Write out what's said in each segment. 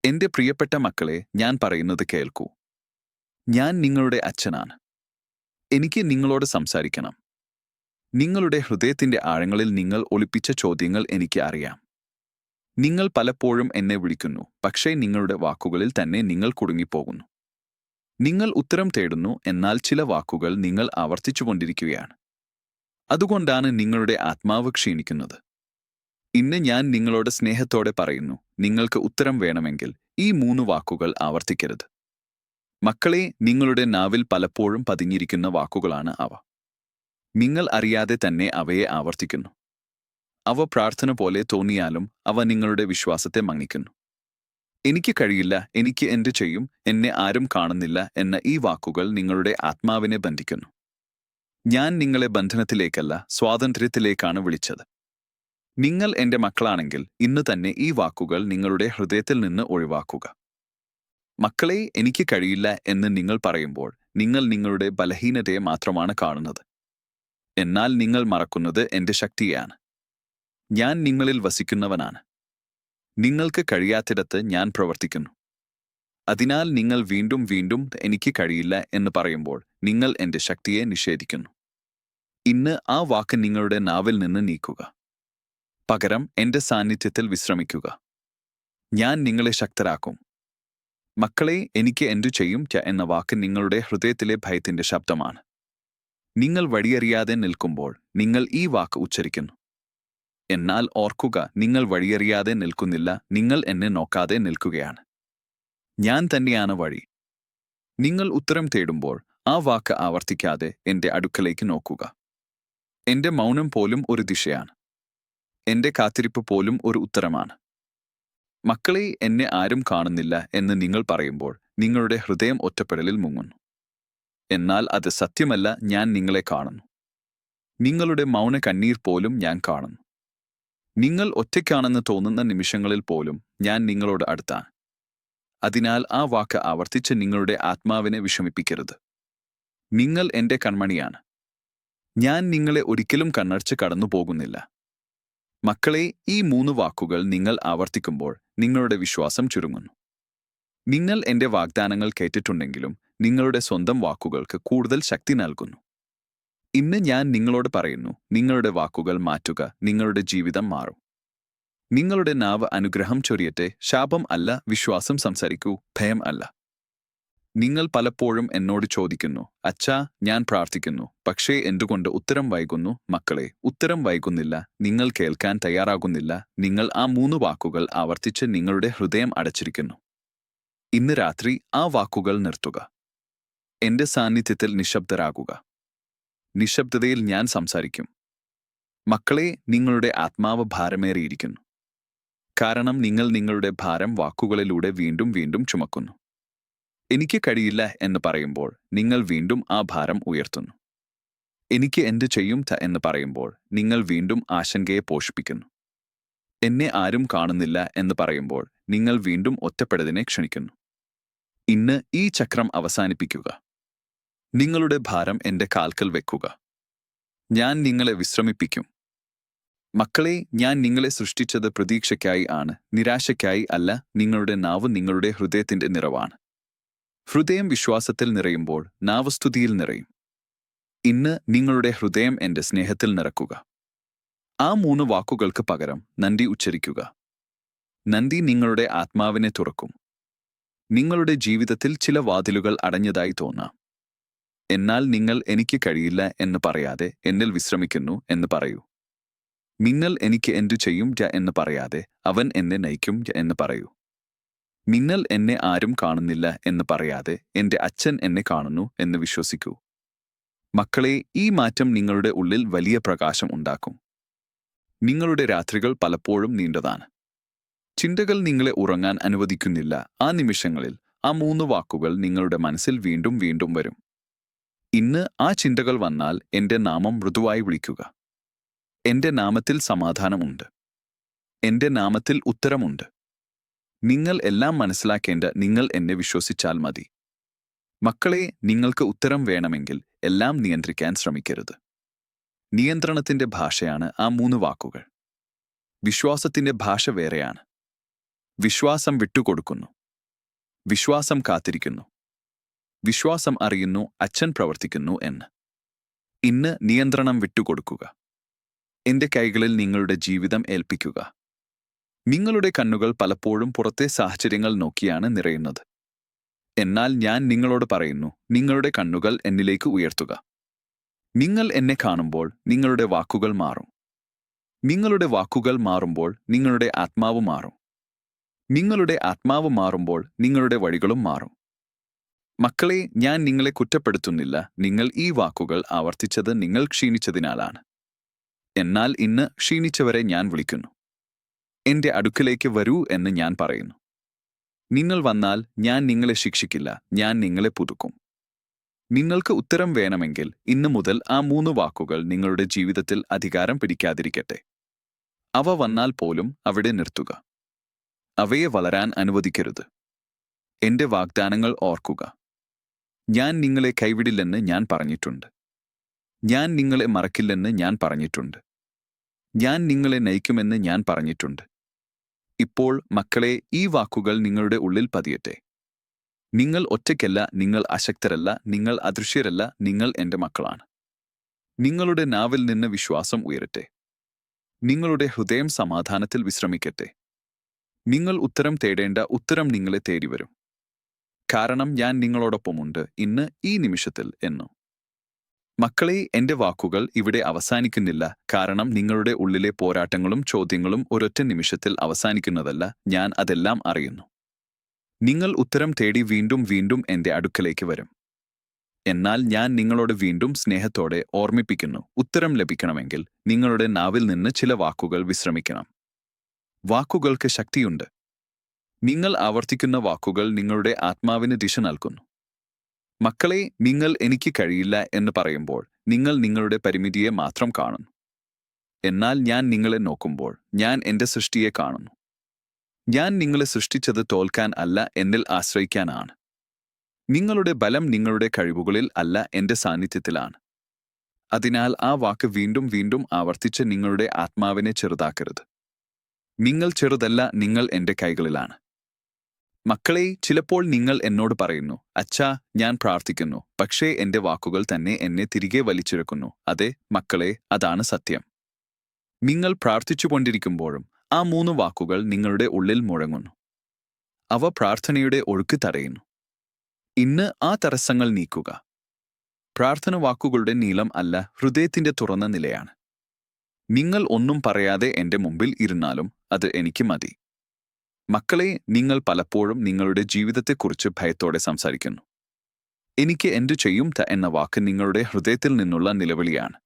എന്റെ പ്രിയപ്പെട്ട മക്കളെ, ഞാൻ പറയുന്നത് കേൾക്കൂ. ഞാൻ നിങ്ങളുടെ അച്ഛനാണ്. എനിക്ക് നിങ്ങളോട് സംസാരിക്കണം. നിങ്ങളുടെ ഹൃദയത്തിന്റെ ആഴങ്ങളിൽ നിങ്ങൾ ഒളിപ്പിച്ച ചോദ്യങ്ങൾ എനിക്ക് അറിയാം. നിങ്ങൾ പലപ്പോഴും എന്നെ വിളിക്കുന്നു, പക്ഷേ നിങ്ങളുടെ വാക്കുകളിൽ തന്നെ നിങ്ങൾ കുടുങ്ങിപ്പോകുന്നു. നിങ്ങൾ ഉത്തരം തേടുന്നു, എന്നാൽ ചില വാക്കുകൾ നിങ്ങൾ ആവർത്തിച്ചുകൊണ്ടിരിക്കുകയാണ്. അതുകൊണ്ടാണ് നിങ്ങളുടെ ആത്മാവ് ക്ഷീണിക്കുന്നത്. ഇന്ന് ഞാൻ നിങ്ങളോട് സ്നേഹത്തോടെ പറയുന്നു, നിങ്ങൾക്ക് ഉത്തരം വേണമെങ്കിൽ ഈ 3 വാക്കുകൾ ആവർത്തിക്കരുത്. മക്കളെ, നിങ്ങളുടെ നാവിൽ പലപ്പോഴും പതിഞ്ഞിരിക്കുന്ന വാക്കുകളാണ് അവ. നിങ്ങൾ അറിയാതെ തന്നെ അവയെ ആവർത്തിക്കുന്നു. അവ പ്രാർത്ഥന പോലെ തോന്നിയാലും അവ നിങ്ങളുടെ വിശ്വാസത്തെ മങ്ങിക്കുന്നു. എനിക്ക് കഴിയില്ല, എനിക്ക് എന്ത് ചെയ്യും, എന്നെ ആരും കാണുന്നില്ല എന്ന ഈ വാക്കുകൾ നിങ്ങളുടെ ആത്മാവിനെ ബന്ധിക്കുന്നു. ഞാൻ നിങ്ങളെ ബന്ധനത്തിലേക്കല്ല, സ്വാതന്ത്ര്യത്തിലേക്കാണ് വിളിച്ചത്. നിങ്ങൾ എന്റെ മക്കളാണെങ്കിൽ ഇന്ന് തന്നെ ഈ വാക്കുകൾ നിങ്ങളുടെ ഹൃദയത്തിൽ നിന്ന് ഒഴിവാക്കുക. മക്കളെ, എനിക്ക് കഴിയില്ല എന്ന് നിങ്ങൾ പറയുമ്പോൾ നിങ്ങൾ നിങ്ങളുടെ ബലഹീനതയെ മാത്രമാണ് കാണുന്നത്. എന്നാൽ നിങ്ങൾ മറക്കുന്നത് എന്റെ ശക്തിയാണ്. ഞാൻ നിങ്ങളിൽ വസിക്കുന്നവനാണ്. നിങ്ങൾക്ക് കഴിയാത്തിടത്ത് ഞാൻ പ്രവർത്തിക്കുന്നു. അതിനാൽ നിങ്ങൾ വീണ്ടും വീണ്ടും എനിക്ക് കഴിയില്ല എന്ന് പറയുമ്പോൾ നിങ്ങൾ എന്റെ ശക്തിയെ നിഷേധിക്കുന്നു. ഇന്ന് ആ വാക്ക് നിങ്ങളുടെ നാവിൽ നിന്ന് നീക്കുക. പകരം എന്റെ സാന്നിധ്യത്തിൽ വിശ്രമിക്കുക. ഞാൻ നിങ്ങളെ ശക്തരാക്കും. മക്കളെ, എനിക്ക് എന്തു ചെയ്യും എന്ന വാക്ക് നിങ്ങളുടെ ഹൃദയത്തിലെ ഭയത്തിന്റെ ശബ്ദമാണ്. നിങ്ങൾ വഴിയറിയാതെ നിൽക്കുമ്പോൾ നിങ്ങൾ ഈ വാക്ക് ഉച്ചരിക്കുന്നു. എന്നാൽ ഓർക്കുക, നിങ്ങൾ വഴിയറിയാതെ നിൽക്കുന്നില്ല, നിങ്ങൾ എന്നെ നോക്കാതെ നിൽക്കുകയാണ്. ഞാൻ തന്നെയാണ് വഴി. നിങ്ങൾ ഉത്തരം തേടുമ്പോൾ ആ വാക്ക് ആവർത്തിക്കാതെ എന്റെ അടുക്കലേക്ക് നോക്കുക. എന്റെ മൗനം പോലും ഒരു ദിശയാണ്. എന്റെ കാത്തിരിപ്പ് പോലും ഒരു ഉത്തരമാണ്. മക്കളെ, എന്നെ ആരും കാണുന്നില്ല എന്ന് നിങ്ങൾ പറയുമ്പോൾ നിങ്ങളുടെ ഹൃദയം ഒറ്റപ്പെടലിൽ മുങ്ങുന്നു. എന്നാൽ അത് സത്യമല്ല, ഞാൻ നിങ്ങളെ കാണുന്നു. നിങ്ങളുടെ മൗന കണ്ണീർ പോലും ഞാൻ കാണുന്നു. നിങ്ങൾ ഒറ്റയ്ക്കാണെന്ന് തോന്നുന്ന നിമിഷങ്ങളിൽ പോലും ഞാൻ നിങ്ങളോട് അടുത്താണ്. അതിനാൽ ആ വാക്ക് ആവർത്തിച്ച് നിങ്ങളുടെ ആത്മാവിനെ വിഷമിപ്പിക്കരുത്. നിങ്ങൾ എന്റെ കൺമണിയാണ്. ഞാൻ നിങ്ങളെ ഒരിക്കലും കണ്ണടച്ച് കടന്നു പോകുന്നില്ല. മക്കളെ, ഈ 3 വാക്കുകൾ നിങ്ങൾ ആവർത്തിക്കുമ്പോൾ നിങ്ങളുടെ വിശ്വാസം ചുരുങ്ങുന്നു. നിങ്ങൾ എന്റെ വാഗ്ദാനങ്ങൾ കേട്ടിട്ടുണ്ടെങ്കിലും നിങ്ങളുടെ സ്വന്തം വാക്കുകൾക്ക് കൂടുതൽ ശക്തി നൽകുന്നു. ഇന്ന് ഞാൻ നിങ്ങളോട് പറയുന്നു, നിങ്ങളുടെ വാക്കുകൾ മാറ്റുക, നിങ്ങളുടെ ജീവിതം മാറും. നിങ്ങളുടെ നാവ് അനുഗ്രഹം ചൊരിയട്ടെ, ശാപം അല്ല. വിശ്വാസം സംസാരിക്കൂ, ഭയം അല്ല. നിങ്ങൾ പലപ്പോഴും എന്നോട് ചോദിക്കുന്നു, അച്ഛാ, ഞാൻ പ്രാർത്ഥിക്കുന്നു, പക്ഷേ എന്തുകൊണ്ട് ഉത്തരം വൈകുന്നു? മക്കളെ, ഉത്തരം വൈകുന്നില്ല, നിങ്ങൾ കേൾക്കാൻ തയ്യാറാകുന്നില്ല. നിങ്ങൾ ആ 3 വാക്കുകൾ ആവർത്തിച്ച് നിങ്ങളുടെ ഹൃദയം അടച്ചിരിക്കുന്നു. ഇന്ന് രാത്രി ആ വാക്കുകൾ നിർത്തുക. എന്റെ സാന്നിധ്യത്തിൽ നിശബ്ദരാകുക. നിശബ്ദതയിൽ ഞാൻ സംസാരിക്കും. മക്കളെ, നിങ്ങളുടെ ആത്മാവ് ഭാരമേറിയിരിക്കുന്നു. കാരണം നിങ്ങൾ നിങ്ങളുടെ ഭാരം വാക്കുകളിലൂടെ വീണ്ടും വീണ്ടും ചുമക്കുന്നു. എനിക്ക് കഴിയില്ല എന്ന് പറയുമ്പോൾ നിങ്ങൾ വീണ്ടും ആ ഭാരം ഉയർത്തുന്നു. എനിക്ക് എന്ത് ചെയ്യും എന്ന് പറയുമ്പോൾ നിങ്ങൾ വീണ്ടും ആശങ്കയെ പോഷിപ്പിക്കുന്നു. എന്നെ ആരും കാണുന്നില്ല എന്ന് പറയുമ്പോൾ നിങ്ങൾ വീണ്ടും ഒറ്റപ്പെടലിനെ ക്ഷണിക്കുന്നു. ഇന്ന് ഈ ചക്രം അവസാനിപ്പിക്കുക. നിങ്ങളുടെ ഭാരം എന്റെ കാൽക്കൽ വെക്കുക. ഞാൻ നിങ്ങളെ വിശ്രമിപ്പിക്കും. മക്കളെ, ഞാൻ നിങ്ങളെ സൃഷ്ടിച്ചത് പ്രതീക്ഷയ്ക്കായി ആണ്, നിരാശയ്ക്കായി അല്ല. നിങ്ങളുടെ നാവ് നിങ്ങളുടെ ഹൃദയത്തിന്റെ നിറവാണ്. ഹൃദയം വിശ്വാസത്തിൽ നിറയുമ്പോൾ നാവ് സ്തുതിയിൽ നിറയും. ഇന്ന് നിങ്ങളുടെ ഹൃദയം എന്റെ സ്നേഹത്തിൽ നിറക്കുക. ആ 3 വാക്കുകൾക്ക് പകരം നന്ദി ഉച്ചരിക്കുക. നന്ദി നിങ്ങളുടെ ആത്മാവിനെ തുറക്കും. നിങ്ങളുടെ ജീവിതത്തിൽ ചില വാതിലുകൾ അടഞ്ഞതായി തോന്നാം. എന്നാൽ നിങ്ങൾ എനിക്ക് കഴിയില്ല എന്ന് പറയാതെ എന്നിൽ വിശ്രമിക്കുന്നു എന്ന് പറയൂ. നിങ്ങൾ എനിക്ക് എന്തു ചെയ്യും എന്ന് പറയാതെ അവൻ എന്നെ നയിക്കും എന്ന് പറയൂ. നിങ്ങൾ എന്നെ ആരും കാണുന്നില്ല എന്ന് പറയാതെ എന്റെ അച്ഛൻ എന്നെ കാണുന്നു എന്ന് വിശ്വസിക്കൂ. മക്കളെ, ഈ മാറ്റം നിങ്ങളുടെ ഉള്ളിൽ വലിയ പ്രകാശം ഉണ്ടാക്കും. നിങ്ങളുടെ രാത്രികൾ പലപ്പോഴും നീണ്ടതാണ്. ചിന്തകൾ നിങ്ങളെ ഉറങ്ങാൻ അനുവദിക്കുന്നില്ല. ആ നിമിഷങ്ങളിൽ ആ 3 വാക്കുകൾ നിങ്ങളുടെ മനസ്സിൽ വീണ്ടും വീണ്ടും വരും. ഇന്ന് ആ ചിന്തകൾ വന്നാൽ എന്റെ നാമം മൃദുവായി വിളിക്കുക. എന്റെ നാമത്തിൽ സമാധാനമുണ്ട്. എന്റെ നാമത്തിൽ ഉത്തരമുണ്ട്. നിങ്ങൾ എല്ലാം മനസ്സിലാക്കേണ്ട നിങ്ങൾ എന്നെ വിശ്വസിച്ചാൽ മതി. മക്കളെ, നിങ്ങൾക്ക് ഉത്തരം വേണമെങ്കിൽ എല്ലാം നിയന്ത്രിക്കാൻ ശ്രമിക്കരുത്. നിയന്ത്രണത്തിന്റെ ഭാഷയാണ് ആ 3 വാക്കുകൾ. വിശ്വാസത്തിന്റെ ഭാഷ വേറെയാണ്. വിശ്വാസം വിട്ടുകൊടുക്കുന്നു. വിശ്വാസം കാത്തിരിക്കുന്നു. വിശ്വാസം അറിയുന്നു അച്ഛൻ പ്രവർത്തിക്കുന്നു എന്ന്. ഇന്ന് നിയന്ത്രണം വിട്ടുകൊടുക്കുക. എന്റെ കൈകളിൽ നിങ്ങളുടെ ജീവിതം ഏൽപ്പിക്കുക. നിങ്ങളുടെ കണ്ണുകൾ പലപ്പോഴും പുറത്തെ സാഹചര്യങ്ങൾ നോക്കിയാണ് നിറയുന്നത്. എന്നാൽ ഞാൻ നിങ്ങളോട് പറയുന്നു, നിങ്ങളുടെ കണ്ണുകൾ എന്നിലേക്ക് ഉയർത്തുക. നിങ്ങൾ എന്നെ കാണുമ്പോൾ നിങ്ങളുടെ വാക്കുകൾ മാറും. നിങ്ങളുടെ വാക്കുകൾ മാറുമ്പോൾ നിങ്ങളുടെ ആത്മാവ് മാറും. നിങ്ങളുടെ ആത്മാവ് മാറുമ്പോൾ നിങ്ങളുടെ വഴികളും മാറും. മക്കളെ, ഞാൻ നിങ്ങളെ കുറ്റപ്പെടുത്തുന്നില്ല. നിങ്ങൾ ഈ വാക്കുകൾ ആവർത്തിച്ചത് നിങ്ങൾ ക്ഷീണിച്ചതിനാലാണ്. എന്നാൽ ഇന്ന് ക്ഷീണിച്ചവരെ ഞാൻ വിളിക്കുന്നു. എന്റെ അടുക്കലേക്ക് വരൂ എന്ന് ഞാൻ പറയുന്നു. നിങ്ങൾ വന്നാൽ ഞാൻ നിങ്ങളെ ശിക്ഷിക്കില്ല, ഞാൻ നിങ്ങളെ പുതുക്കും. നിങ്ങൾക്ക് ഉത്തരം വേണമെങ്കിൽ ഇന്നു മുതൽ ആ 3 വാക്കുകൾ നിങ്ങളുടെ ജീവിതത്തിൽ അധികാരം പിടിക്കാതിരിക്കട്ടെ. അവ വന്നാൽ പോലും അവിടെ നിർത്തുക. അവയെ വളരാൻ അനുവദിക്കരുത്. എന്റെ വാഗ്ദാനങ്ങൾ ഓർക്കുക. ഞാൻ നിങ്ങളെ കൈവിടില്ലെന്ന് ഞാൻ പറഞ്ഞിട്ടുണ്ട്. ഞാൻ നിങ്ങളെ മറക്കില്ലെന്ന് ഞാൻ പറഞ്ഞിട്ടുണ്ട്. ഞാൻ നിങ്ങളെ നയിക്കുമെന്ന് ഞാൻ പറഞ്ഞിട്ടുണ്ട്. ഇപ്പോൾ മക്കളെ, ഈ വാക്കുകൾ നിങ്ങളുടെ ഉള്ളിൽ പതിയട്ടെ. നിങ്ങൾ ഒറ്റയ്ക്കല്ല, നിങ്ങൾ അശക്തരല്ല, നിങ്ങൾ അദൃശ്യരല്ല, നിങ്ങൾ എന്റെ മക്കളാണ്. നിങ്ങളുടെ നാവിൽ നിന്ന് വിശ്വാസം ഉയരട്ടെ. നിങ്ങളുടെ ഹൃദയം സമാധാനത്തിൽ വിശ്രമിക്കട്ടെ. നിങ്ങൾ ഉത്തരം തേടേണ്ട ഉത്തരം നിങ്ങളെ തേടിവരും. കാരണം ഞാൻ നിങ്ങളോടൊപ്പമുണ്ട് ഇന്ന് ഈ നിമിഷത്തിൽ എന്നു. മക്കളെ, എന്റെ വാക്കുകൾ ഇവിടെ അവസാനിക്കുന്നില്ല. കാരണം നിങ്ങളുടെ ഉള്ളിലെ പോരാട്ടങ്ങളും ചോദ്യങ്ങളും ഒരൊറ്റ നിമിഷത്തിൽ അവസാനിക്കുന്നതല്ല. ഞാൻ അതെല്ലാം അറിയുന്നു. നിങ്ങൾ ഉത്തരം തേടി വീണ്ടും വീണ്ടും എന്റെ അടുക്കലേക്ക് വരും. എന്നാൽ ഞാൻ നിങ്ങളോട് വീണ്ടും സ്നേഹത്തോടെ ഓർമ്മിപ്പിക്കുന്നു, ഉത്തരം ലഭിക്കണമെങ്കിൽ നിങ്ങളുടെ നാവിൽ നിന്ന് ചില വാക്കുകൾ വിശ്രമിക്കണം. വാക്കുകൾക്ക് ശക്തിയുണ്ട്. നിങ്ങൾ ആവർത്തിക്കുന്ന വാക്കുകൾ നിങ്ങളുടെ ആത്മാവിന് ദിശ നൽകുന്നു. മക്കളെ, നിങ്ങൾ എനിക്ക് കഴിയില്ല എന്ന് പറയുമ്പോൾ നിങ്ങൾ നിങ്ങളുടെ പരിമിതിയെ മാത്രം കാണുന്നു. എന്നാൽ ഞാൻ നിങ്ങളെ നോക്കുമ്പോൾ ഞാൻ എന്റെ സൃഷ്ടിയെ കാണുന്നു. ഞാൻ നിങ്ങളെ സൃഷ്ടിച്ചത് തോൽക്കാൻ അല്ല, എന്നിൽ ആശ്രയിക്കാനാണ്. നിങ്ങളുടെ ബലം നിങ്ങളുടെ കഴിവുകളിൽ അല്ല, എന്റെ സാന്നിധ്യത്തിലാണ്. അതിനാൽ ആ വാക്ക് വീണ്ടും വീണ്ടും ആവർത്തിച്ച് നിങ്ങളുടെ ആത്മാവിനെ ചെറുതാക്കരുത്. നിങ്ങൾ ചെറുതല്ല, നിങ്ങൾ എന്റെ കൈകളിലാണ്. മക്കളെ, ചിലപ്പോൾ നിങ്ങൾ എന്നോട് പറയുന്നു, അച്ഛാ, ഞാൻ പ്രാർത്ഥിക്കുന്നു, പക്ഷേ എന്റെ വാക്കുകൾ തന്നെ എന്നെ തിരികെ വലിച്ചിഴക്കുന്നു. അതെ മക്കളെ, അതാണ് സത്യം. നിങ്ങൾ പ്രാർത്ഥിച്ചുകൊണ്ടിരിക്കുമ്പോഴും ആ 3 വാക്കുകൾ നിങ്ങളുടെ ഉള്ളിൽ മുഴങ്ങുന്നു. അവ പ്രാർത്ഥനയുടെ ഒഴുക്ക് തടയുന്നു. ഇന്ന് ആ തടസ്സങ്ങൾ നീക്കുക. പ്രാർത്ഥന വാക്കുകളുടെ നീളം അല്ല, ഹൃദയത്തിന്റെ തുറന്ന നിലയാണ്. നിങ്ങൾ ഒന്നും പറയാതെ എന്റെ മുമ്പിൽ ഇരുന്നാലും അത് എനിക്ക് മതി. മക്കളെ, നിങ്ങൾ പലപ്പോഴും നിങ്ങളുടെ ജീവിതത്തെക്കുറിച്ച് ഭയത്തോടെ സംസാരിക്കുന്നു. എനിക്ക് എന്തു ചെയ്യും എന്ന വാക്ക് നിങ്ങളുടെ ഹൃദയത്തിൽ നിന്നുള്ള നിലവിളിയാണ്.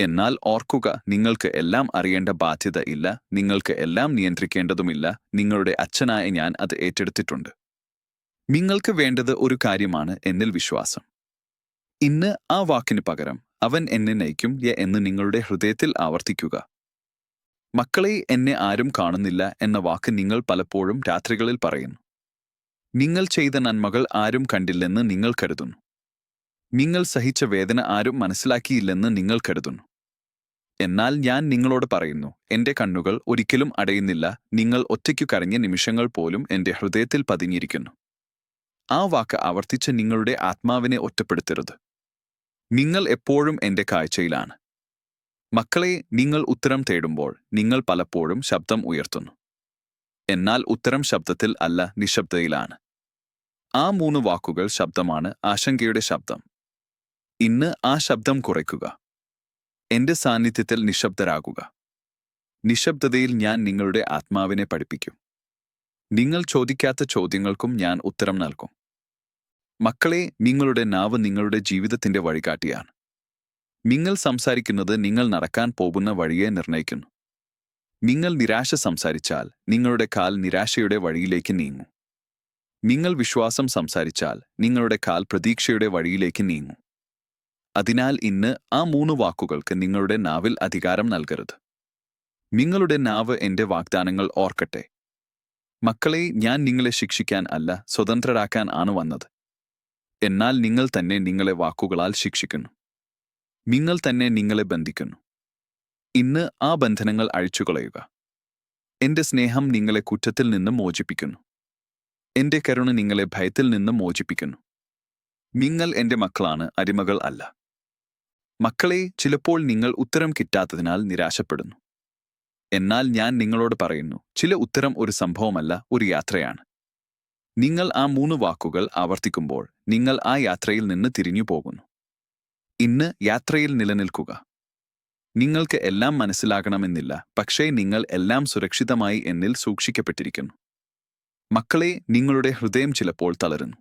എന്നാൽ ഓർക്കുക, നിങ്ങൾക്ക് എല്ലാം അറിയേണ്ട ബാധ്യത ഇല്ല, നിങ്ങൾക്ക് എല്ലാം നിയന്ത്രിക്കേണ്ടതുമില്ല. നിങ്ങളുടെ അച്ഛനായ ഞാൻ അത് ഏറ്റെടുത്തിട്ടുണ്ട്. നിങ്ങൾക്ക് വേണ്ടത് ഒരു കാര്യമാണ്, എന്നിൽ വിശ്വാസം. ഇന്ന് ആ വാക്കിന് പകരം അവൻ എന്നെ നയിക്കും എന്ന് നിങ്ങളുടെ ഹൃദയത്തിൽ ആവർത്തിക്കുക. മക്കളെ, എന്നെ ആരും കാണുന്നില്ല എന്ന വാക്ക് നിങ്ങൾ പലപ്പോഴും രാത്രികളിൽ പറയുന്നു. നിങ്ങൾ ചെയ്ത നന്മകൾ ആരും കണ്ടില്ലെന്ന് നിങ്ങൾ കരുതുന്നു. നിങ്ങൾ സഹിച്ച വേദന ആരും മനസ്സിലാക്കിയില്ലെന്ന് നിങ്ങൾ കരുതുന്നു. എന്നാൽ ഞാൻ നിങ്ങളോട് പറയുന്നു, എന്റെ കണ്ണുകൾ ഒരിക്കലും അടയുന്നില്ല. നിങ്ങൾ ഒറ്റയ്ക്കു കരഞ്ഞ നിമിഷങ്ങൾ പോലും എന്റെ ഹൃദയത്തിൽ പതിഞ്ഞിരിക്കുന്നു. ആ വാക്ക് ആവർത്തിച്ച് നിങ്ങളുടെ ആത്മാവിനെ ഒറ്റപ്പെടുത്തരുത്. നിങ്ങൾ എപ്പോഴും എന്റെ കാഴ്ചയിലാണ്. മക്കളെ, നിങ്ങൾ ഉത്തരം തേടുമ്പോൾ നിങ്ങൾ പലപ്പോഴും ശബ്ദം ഉയർത്തുന്നു. എന്നാൽ ഉത്തരം ശബ്ദത്തിൽ അല്ല, നിശബ്ദതയിലാണ്. ആ 3 വാക്കുകൾ ശബ്ദമാണ്, ആശങ്കയുടെ ശബ്ദം. ഇന്ന് ആ ശബ്ദം കുറയ്ക്കുക. എന്റെ സാന്നിധ്യത്തിൽ നിശബ്ദരാകുക. നിശബ്ദതയിൽ ഞാൻ നിങ്ങളുടെ ആത്മാവിനെ പഠിപ്പിക്കും. നിങ്ങൾ ചോദിക്കാത്ത ചോദ്യങ്ങൾക്കും ഞാൻ ഉത്തരം നൽകും. മക്കളെ, നിങ്ങളുടെ നാവ് നിങ്ങളുടെ ജീവിതത്തിന്റെ വഴികാട്ടിയാണ്. നിങ്ങൾ സംസാരിക്കുന്നത് നിങ്ങൾ നടക്കാൻ പോകുന്ന വഴിയെ നിർണ്ണയിക്കുന്നു. നിങ്ങൾ നിരാശ സംസാരിച്ചാൽ നിങ്ങളുടെ കാൽ നിരാശയുടെ വഴിയിലേക്ക് നീങ്ങും. നിങ്ങൾ വിശ്വാസം സംസാരിച്ചാൽ നിങ്ങളുടെ കാൽ പ്രതീക്ഷയുടെ വഴിയിലേക്ക് നീങ്ങും. അതിനാൽ ഇന്ന് ആ 3 വാക്കുകൾക്ക് നിങ്ങളുടെ നാവിൽ അധികാരം നൽകരുത്. നിങ്ങളുടെ നാവ് എന്റെ വാഗ്ദാനങ്ങൾ ഓർക്കട്ടെ. മക്കളെ, ഞാൻ നിങ്ങളെ ശിക്ഷിക്കാൻ അല്ല, സ്വതന്ത്രരാക്കാൻ ആണ് വന്നത്. എന്നാൽ നിങ്ങൾ തന്നെ നിങ്ങളെ വാക്കുകളാൽ ശിക്ഷിക്കുന്നു. നിങ്ങൾ തന്നെ നിങ്ങളെ ബന്ധിക്കുന്നു. ഇന്ന് ആ ബന്ധനങ്ങൾ അഴിച്ചുകളയുക. എന്റെ സ്നേഹം നിങ്ങളെ കുറ്റത്തിൽ നിന്ന് മോചിപ്പിക്കുന്നു. എന്റെ കരുണ നിങ്ങളെ ഭയത്തിൽ നിന്ന് മോചിപ്പിക്കുന്നു. നിങ്ങൾ എന്റെ മക്കളാണ്, അടിമകൾ അല്ല. മക്കളെ, ചിലപ്പോൾ നിങ്ങൾ ഉത്തരം കിട്ടാത്തതിനാൽ നിരാശപ്പെടുന്നു. എന്നാൽ ഞാൻ നിങ്ങളോട് പറയുന്നു, ചില ഉത്തരം ഒരു സംഭവമല്ല, ഒരു യാത്രയാണ്. നിങ്ങൾ ആ 3 വാക്കുകൾ ആവർത്തിക്കുമ്പോൾ നിങ്ങൾ ആ യാത്രയിൽ നിന്ന് തിരിഞ്ഞു പോകുന്നു. ഇന്ന് യാത്രയിൽ നിലനിൽക്കുക. നിങ്ങൾക്ക് എല്ലാം മനസ്സിലാകണമെന്നില്ല, പക്ഷേ നിങ്ങൾ എല്ലാം സുരക്ഷിതമായി എന്നിൽ സൂക്ഷിക്കപ്പെട്ടിരിക്കുന്നു. മക്കളെ, നിങ്ങളുടെ ഹൃദയം ചിലപ്പോൾ തളരുന്നു.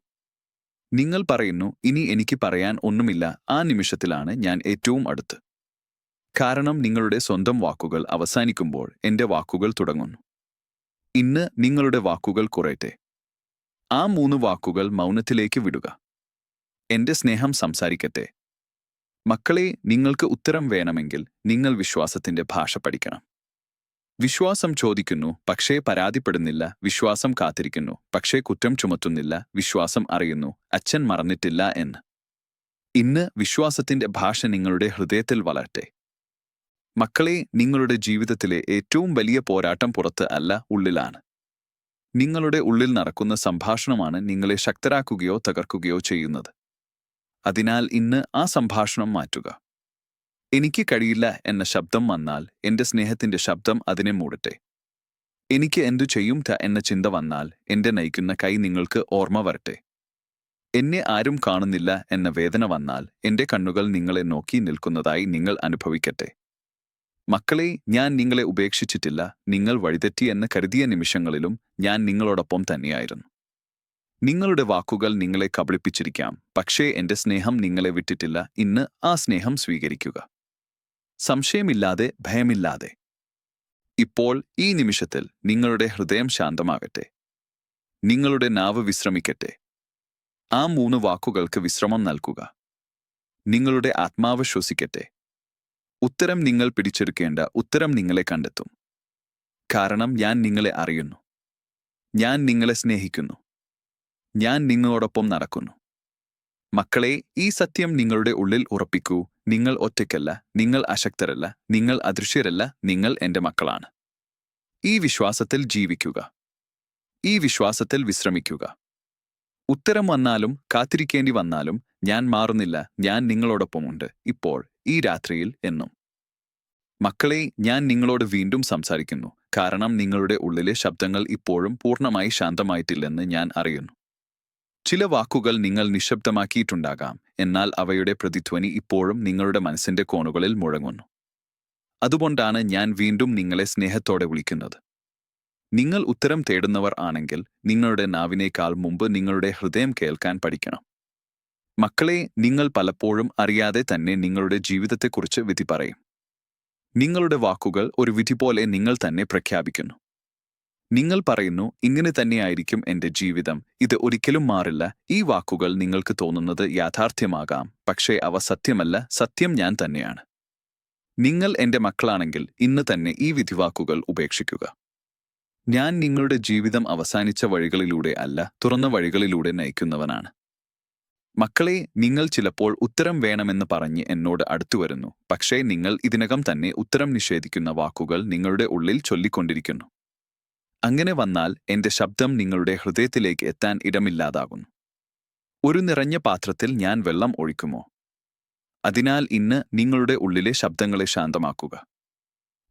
നിങ്ങൾ പറയുന്നു, ഇനി എനിക്ക് പറയാൻ ഒന്നുമില്ല. ആ നിമിഷത്തിലാണ് ഞാൻ ഏറ്റവും അടുത്ത്. കാരണം നിങ്ങളുടെ സ്വന്തം വാക്കുകൾ അവസാനിക്കുമ്പോൾ എന്റെ വാക്കുകൾ തുടങ്ങുന്നു. ഇന്ന് നിങ്ങളുടെ വാക്കുകൾ കുറയട്ടെ. ആ 3 വാക്കുകൾ മൗനത്തിലേക്ക് വിടുക. എന്റെ സ്നേഹം സംസാരിക്കട്ടെ. മക്കളെ, നിങ്ങൾക്ക് ഉത്തരം വേണമെങ്കിൽ നിങ്ങൾ വിശ്വാസത്തിന്റെ ഭാഷ പഠിക്കണം. വിശ്വാസം ചോദിക്കുന്നു, പക്ഷേ പരാതിപ്പെടുന്നില്ല. വിശ്വാസം കാത്തിരിക്കുന്നു, പക്ഷേ കുറ്റം ചുമത്തുന്നില്ല. വിശ്വാസം അറിയുന്നു, അച്ഛൻ മറന്നിട്ടില്ല എന്ന്. ഇന്ന് വിശ്വാസത്തിന്റെ ഭാഷ നിങ്ങളുടെ ഹൃദയത്തിൽ വളരട്ടെ. മക്കളെ, നിങ്ങളുടെ ജീവിതത്തിലെ ഏറ്റവും വലിയ പോരാട്ടം പുറത്ത് അല്ല, ഉള്ളിലാണ്. നിങ്ങളുടെ ഉള്ളിൽ നടക്കുന്ന സംഭാഷണമാണ് നിങ്ങളെ ശക്തരാക്കുകയോ തകർക്കുകയോ ചെയ്യുന്നത്. അതിനാൽ ഇന്ന് ആ സംഭാഷണം മാറ്റുക. എനിക്ക് കഴിയില്ല എന്ന ശബ്ദം വന്നാൽ എന്റെ സ്നേഹത്തിന്റെ ശബ്ദം അതിനെ മൂടട്ടെ. എനിക്ക് എന്തു ചെയ്യും എന്ന ചിന്ത വന്നാൽ എന്റെ നയിക്കുന്ന കൈ നിങ്ങൾക്ക് ഓർമ്മ വരട്ടെ. എന്നെ ആരും കാണുന്നില്ല എന്ന വേദന വന്നാൽ എന്റെ കണ്ണുകൾ നിങ്ങളെ നോക്കി നിൽക്കുന്നതായി നിങ്ങൾ അനുഭവിക്കട്ടെ. മക്കളെ, ഞാൻ നിങ്ങളെ ഉപേക്ഷിച്ചിട്ടില്ല. നിങ്ങൾ വഴിതെറ്റി എന്ന് കരുതിയ നിമിഷങ്ങളിലും ഞാൻ നിങ്ങളോടൊപ്പം തന്നെയായിരുന്നു. നിങ്ങളുടെ വാക്കുകൾ നിങ്ങളെ കബളിപ്പിച്ചിരിക്കാം, പക്ഷേ എന്റെ സ്നേഹം നിങ്ങളെ വിട്ടിട്ടില്ല. ഇന്ന് ആ സ്നേഹം സ്വീകരിക്കുക. സംശയമില്ലാതെ, ഭയമില്ലാതെ. ഇപ്പോൾ ഈ നിമിഷത്തിൽ നിങ്ങളുടെ ഹൃദയം ശാന്തമാകട്ടെ. നിങ്ങളുടെ നാവ് വിശ്രമിക്കട്ടെ. ആ 3 വാക്കുകൾക്ക് വിശ്രമം നൽകുക. നിങ്ങളുടെ ആത്മാവ് ശ്വസിക്കട്ടെ. ഉത്തരം നിങ്ങൾ പിടിച്ചെടുക്കേണ്ട ഉത്തരം നിങ്ങളെ കണ്ടെത്തും. കാരണം ഞാൻ നിങ്ങളെ അറിയുന്നു. ഞാൻ നിങ്ങളെ സ്നേഹിക്കുന്നു. ഞാൻ നിങ്ങളോടൊപ്പം നടക്കുന്നു. മക്കളെ, ഈ സത്യം നിങ്ങളുടെ ഉള്ളിൽ ഉറപ്പിക്കൂ. നിങ്ങൾ ഒറ്റയ്ക്കല്ല, നിങ്ങൾ അശക്തരല്ല, നിങ്ങൾ അദൃശ്യരല്ല, നിങ്ങൾ എന്റെ മക്കളാണ്. ഈ വിശ്വാസത്തിൽ ജീവിക്കുക. ഈ വിശ്വാസത്തിൽ വിശ്രമിക്കുക. ഉത്തരം വന്നാലും കാത്തിരിക്കേണ്ടി വന്നാലും ഞാൻ മാറുന്നില്ല. ഞാൻ നിങ്ങളോടൊപ്പമുണ്ട്, ഇപ്പോൾ, ഈ രാത്രിയിൽ, എന്നും. മക്കളെ, ഞാൻ നിങ്ങളോട് വീണ്ടും സംസാരിക്കുന്നു. കാരണം നിങ്ങളുടെ ഉള്ളിലെ ശബ്ദങ്ങൾ ഇപ്പോഴും പൂർണ്ണമായി ശാന്തമായിട്ടില്ലെന്ന് ഞാൻ അറിയുന്നു. ചില വാക്കുകൾ നിങ്ങൾ നിശബ്ദമാക്കിയിട്ടുണ്ടാകാം, എന്നാൽ അവയുടെ പ്രതിധ്വനി ഇപ്പോഴും നിങ്ങളുടെ മനസ്സിന്റെ കോണുകളിൽ മുഴങ്ങുന്നു. അതുകൊണ്ടാണ് ഞാൻ വീണ്ടും നിങ്ങളെ സ്നേഹത്തോടെ വിളിക്കുന്നത്. നിങ്ങൾ ഉത്തരം തേടുന്നവർ ആണെങ്കിൽ നിങ്ങളുടെ നാവിനേക്കാൾ മുമ്പ് നിങ്ങളുടെ ഹൃദയം കേൾക്കാൻ പഠിക്കണം. മക്കളെ, നിങ്ങൾ പലപ്പോഴും അറിയാതെ തന്നെ നിങ്ങളുടെ ജീവിതത്തെക്കുറിച്ച് വിധി പറയും. നിങ്ങളുടെ വാക്കുകൾ ഒരു വിധി പോലെ നിങ്ങൾ തന്നെ പ്രഖ്യാപിക്കുന്നു. നിങ്ങൾ പറയുന്നു, ഇങ്ങനെ തന്നെയായിരിക്കും എന്റെ ജീവിതം, ഇത് ഒരിക്കലും മാറില്ല. ഈ വാക്കുകൾ നിങ്ങൾക്ക് തോന്നുന്നത് യാഥാർത്ഥ്യമാകാം, പക്ഷേ അവ സത്യമല്ല. സത്യം ഞാൻ തന്നെയാണ്. നിങ്ങൾ എന്റെ മക്കളാണെങ്കിൽ ഇന്ന് തന്നെ ഈ വിധിവാക്കുകൾ ഉപേക്ഷിക്കുക. ഞാൻ നിങ്ങളുടെ ജീവിതം അവസാനിച്ച വഴികളിലൂടെ അല്ല, തുറന്ന വഴികളിലൂടെ നയിക്കുന്നവനാണ്. മക്കളെ, നിങ്ങൾ ചിലപ്പോൾ ഉത്തരം വേണമെന്ന് പറഞ്ഞ് എന്നോട് അടുത്തുവരുന്നു, പക്ഷേ നിങ്ങൾ ഇതിനകം തന്നെ ഉത്തരം നിഷേധിക്കുന്ന വാക്കുകൾ നിങ്ങളുടെ ഉള്ളിൽ ചൊല്ലിക്കൊണ്ടിരിക്കുന്നു. അങ്ങനെ വന്നാൽ എന്റെ ശബ്ദം നിങ്ങളുടെ ഹൃദയത്തിലേക്ക് എത്താൻ ഇടമില്ലാതാകുന്നു. ഒരു നിറഞ്ഞ പാത്രത്തിൽ ഞാൻ വെള്ളം ഒഴിക്കുമോ? അതിനാൽ ഇന്ന് നിങ്ങളുടെ ഉള്ളിലെ ശബ്ദങ്ങളെ ശാന്തമാക്കുക.